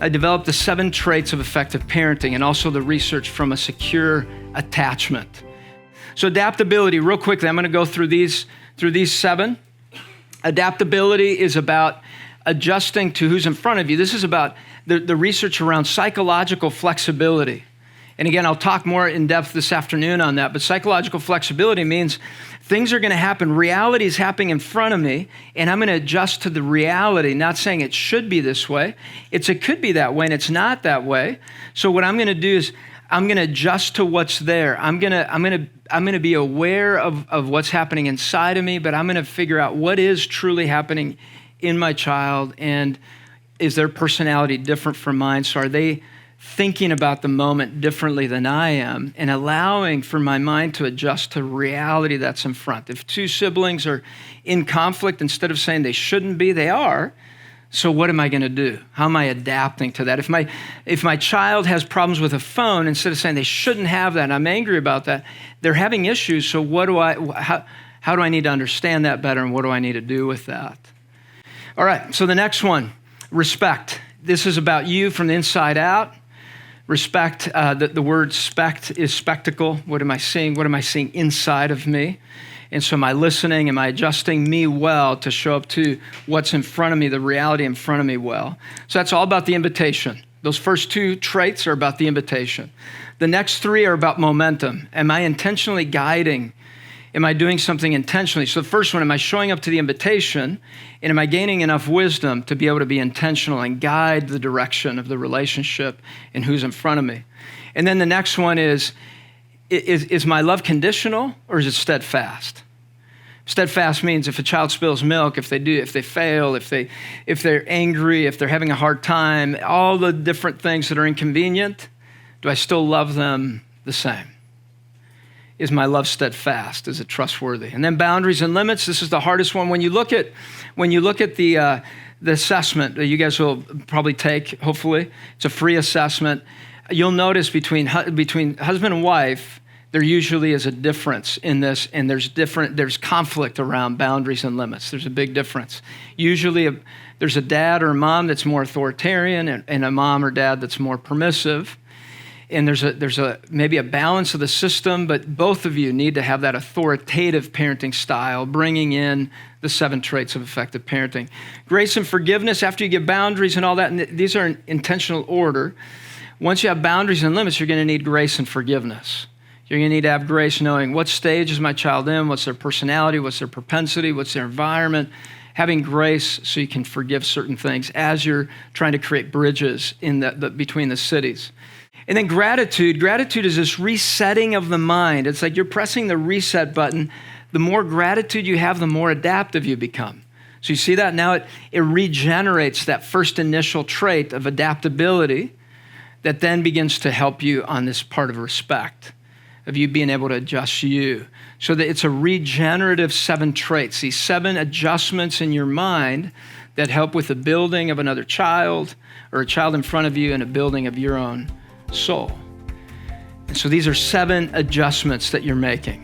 I developed the 7 traits of effective parenting and also the research from a secure attachment. So adaptability, real quickly, I'm going to go through these 7. Adaptability is about adjusting to who's in front of you. This is about the research around psychological flexibility. And again, I'll talk more in depth this afternoon on that, but psychological flexibility means things are going to happen. Reality is happening in front of me, and I'm going to adjust to the reality, not saying it should be this way. It could be that way, and it's not that way. So what I'm going to do is I'm going to adjust to what's there. I'm going to be aware of what's happening inside of me, but I'm going to figure out what is truly happening in my child, and is their personality different from mine? So are they thinking about the moment differently than I am, and allowing for my mind to adjust to reality that's in front. If 2 siblings are in conflict, instead of saying they shouldn't be, they are. So what am I going to do? How am I adapting to that? If my child has problems with a phone, instead of saying they shouldn't have that, and I'm angry about that, they're having issues. So how do I need to understand that better, and what do I need to do with that? All right, so the next one, respect. This is about you from the inside out. Respect, the word spect is spectacle. What am I seeing? What am I seeing inside of me? And so am I listening? Am I adjusting me well to show up to what's in front of me, the reality in front of me well? So that's all about the invitation. Those first 2 traits are about the invitation. The next 3 are about momentum. Am I intentionally guiding? Am I doing something intentionally? So the first one, am I showing up to the invitation, and am I gaining enough wisdom to be able to be intentional and guide the direction of the relationship and who's in front of me? And then the next one is my love conditional, or is it steadfast? Steadfast means if a child spills milk, if they fail, if they're angry, if they're having a hard time, all the different things that are inconvenient, do I still love them the same? Is my love steadfast? Is it trustworthy? And then boundaries and limits. This is the hardest one. When you look at the assessment that you guys will probably take, hopefully, it's a free assessment. You'll notice between husband and wife, there usually is a difference in this, and there's conflict around boundaries and limits. There's a big difference. Usually, there's a dad or a mom that's more authoritarian, and a mom or dad that's more permissive. And there's maybe a balance of the system, but both of you need to have that authoritative parenting style, bringing in the 7 traits of effective parenting. Grace and forgiveness, after you give boundaries and all that, and these are in intentional order. Once you have boundaries and limits, you're going to need grace and forgiveness. You're going to need to have grace knowing what stage is my child in, what's their personality, what's their propensity, what's their environment. Having grace so you can forgive certain things as you're trying to create bridges in between the cities. And then gratitude. Gratitude is this resetting of the mind. It's like you're pressing the reset button. The more gratitude you have, the more adaptive you become. So you see that? Now it regenerates that first initial trait of adaptability that then begins to help you on this part of respect, of you being able to adjust you. So that it's a regenerative 7 traits, these 7 adjustments in your mind that help with the building of another child or a child in front of you and a building of your own soul. And so these are 7 adjustments that you're making.